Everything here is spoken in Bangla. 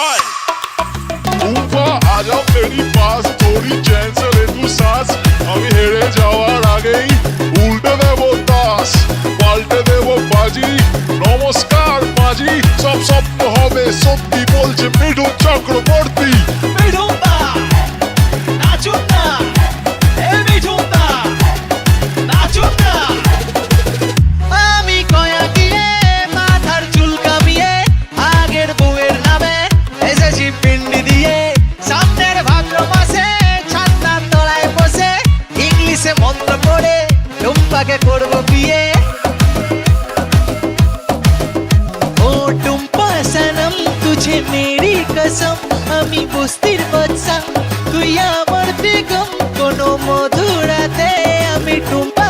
आए टुम्पा आजा मेरी पास थोड़ी चैन से ले तू सांस আমি হেরে যাওয়ার আগেই উল্টে দেবো তাস পাল্টে দেবো বাজি নমস্কার মাঝি সব স্বপ্ন হবে সত্যি বলছে মিঠুন চক্রবর্তী মিঠুনদা নাচুন না এ মিঠুনদা নাচুন না আমি কয়া গিয়ে মাথার চুল কামিয়ে আগের বউয়ের নামে এসেছি পিন্ডি দিয়ে সামনের ভাদ্র মাসে ছান্নার তলায় বসে ইংলিশে মন্ত্র পড়ে টুম্পাকে করবো বিয়ে ও টুম্পা সনম তুঝে মেরি কসম আমি বস্তির বাচ্চা তুই আমার বেগম কোনো মধুরাতে আমি টুম্পা